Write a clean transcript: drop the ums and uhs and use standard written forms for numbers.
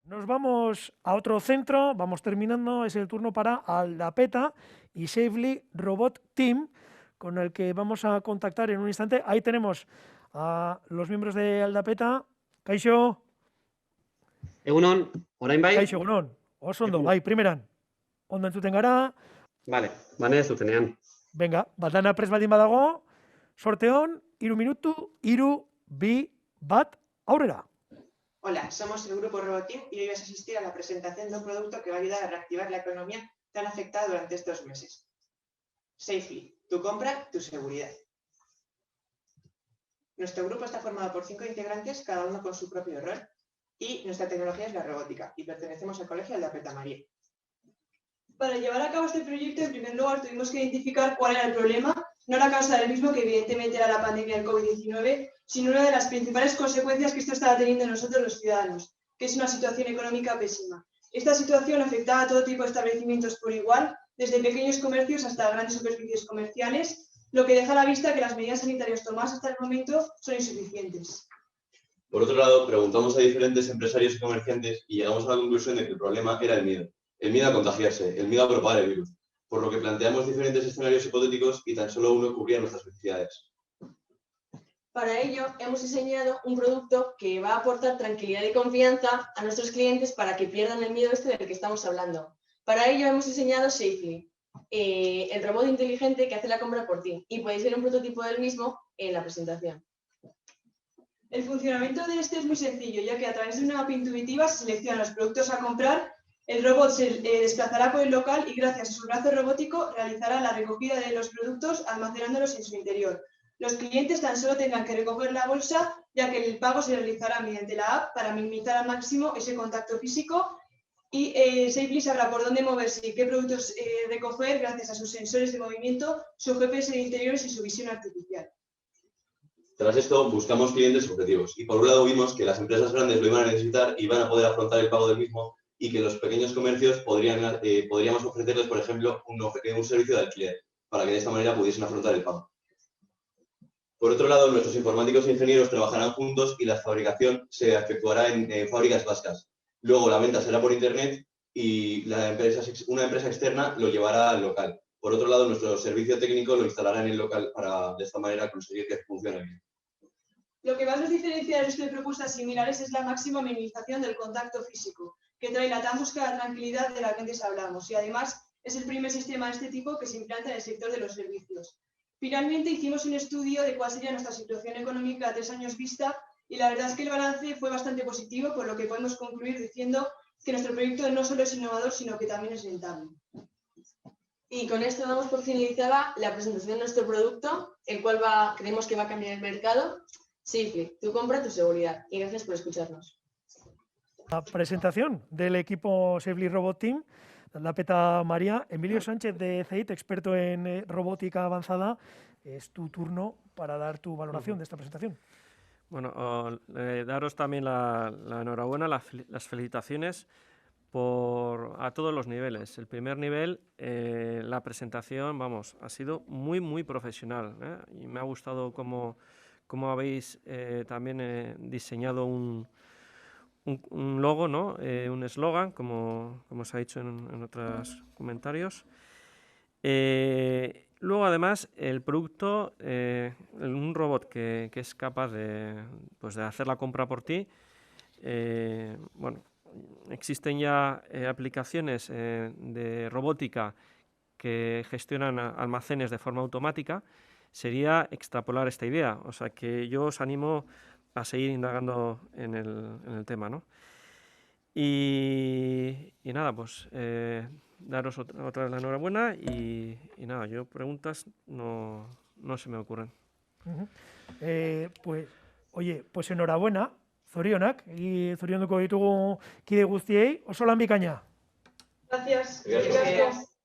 Nos vamos a otro centro, vamos terminando, es el turno para Aldapeta y Safely Robot Team, con el que vamos a contactar en un instante. Ahí tenemos a los miembros de Aldapeta. Kaixo. Egunon, orain bai? Kaixo, egunon. Oso ondo, bai, primeran. Ondo entzuten gara. Vale, bane zuzenean. Venga, dana prest baldin badago, sorte on, 3 minutu, 3, 2, 1, aurrera. Hola, somos el grupo Roboteam y hoy vas a asistir a la presentación de un producto que va a ayudar a reactivar la economía tan afectada durante estos meses. Safely, tu compra, tu seguridad. Nuestro grupo está formado por 5 integrantes, cada uno con su propio rol, y nuestra tecnología es la robótica, y pertenecemos al colegio Aldapeta María. Para llevar a cabo este proyecto, en primer lugar, tuvimos que identificar cuál era el problema, no la causa del mismo, que evidentemente era la pandemia del COVID-19, sino una de las principales consecuencias que esto estaba teniendo en nosotros los ciudadanos, que es una situación económica pésima. Esta situación afectaba a todo tipo de establecimientos por igual, desde pequeños comercios hasta grandes superficies comerciales, lo que deja a la vista que las medidas sanitarias tomadas hasta el momento son insuficientes. Por otro lado, preguntamos a diferentes empresarios y comerciantes y llegamos a la conclusión de que el problema era el miedo a contagiarse, el miedo a propagar el virus, por lo que planteamos diferentes escenarios hipotéticos y tan solo uno cubría nuestras necesidades. Para ello, hemos diseñado un producto que va a aportar tranquilidad y confianza a nuestros clientes para que pierdan el miedo del que estamos hablando. Para ello, hemos diseñado Safely, el robot inteligente que hace la compra por ti, y podéis ver un prototipo del mismo en la presentación. El funcionamiento de este es muy sencillo, ya que a través de una app intuitiva se seleccionan los productos a comprar, el robot se desplazará por el local y gracias a su brazo robótico realizará la recogida de los productos almacenándolos en su interior. Los clientes tan solo tendrán que recoger la bolsa, ya que el pago se realizará mediante la app para minimizar al máximo ese contacto físico y Safely sabrá por dónde moverse y qué productos recoger gracias a sus sensores de movimiento, su GPS de interiores y su visión artificial. Tras esto, buscamos clientes objetivos y por un lado vimos que las empresas grandes lo iban a necesitar y van a poder afrontar el pago del mismo y que los pequeños comercios podríamos ofrecerles, por ejemplo, un servicio de alquiler para que de esta manera pudiesen afrontar el pago. Por otro lado, nuestros informáticos e ingenieros trabajarán juntos y la fabricación se efectuará en fábricas vascas. Luego la venta será por internet y una empresa externa lo llevará al local. Por otro lado, nuestro servicio técnico lo instalará en el local para de esta manera conseguir que funcione bien. Lo que más nos diferencia del resto de propuestas similares es la máxima minimización del contacto físico, que trae la tan buscada tranquilidad de la que antes hablamos, y además es el primer sistema de este tipo que se implanta en el sector de los servicios. Finalmente hicimos un estudio de cuál sería nuestra situación económica a 3 años vista y la verdad es que el balance fue bastante positivo, por lo que podemos concluir diciendo que nuestro proyecto no solo es innovador, sino que también es rentable. Y con esto damos por finalizada la presentación de nuestro producto, el cual creemos que va a cambiar el mercado. Safely, tu compra, tu seguridad. Y gracias por escucharnos. La presentación del equipo Safely Robot Team, Aldapeta María. Emilio Sánchez de CEIT, experto en robótica avanzada. Es tu turno para dar tu valoración de esta presentación. Bueno, daros también la enhorabuena, las felicitaciones a todos los niveles. El primer nivel, la presentación, vamos, ha sido muy, muy profesional, ¿eh? Y me ha gustado cómo habéis también diseñado un logo, ¿no? Un eslogan, como se ha dicho en otros comentarios. Luego, además, el producto, un robot que es capaz de hacer la compra por ti. Bueno, existen ya aplicaciones de robótica que gestionan almacenes de forma automática. Sería extrapolar esta idea, o sea que yo os animo a seguir indagando en el tema, ¿no? Y nada, pues daros otra vez la enhorabuena y nada, yo preguntas no se me ocurren. Pues, oye, pues enhorabuena, zorionak, zorionduko ditugu kide guztiei, oso lan bikaina. Gracias. Gracias.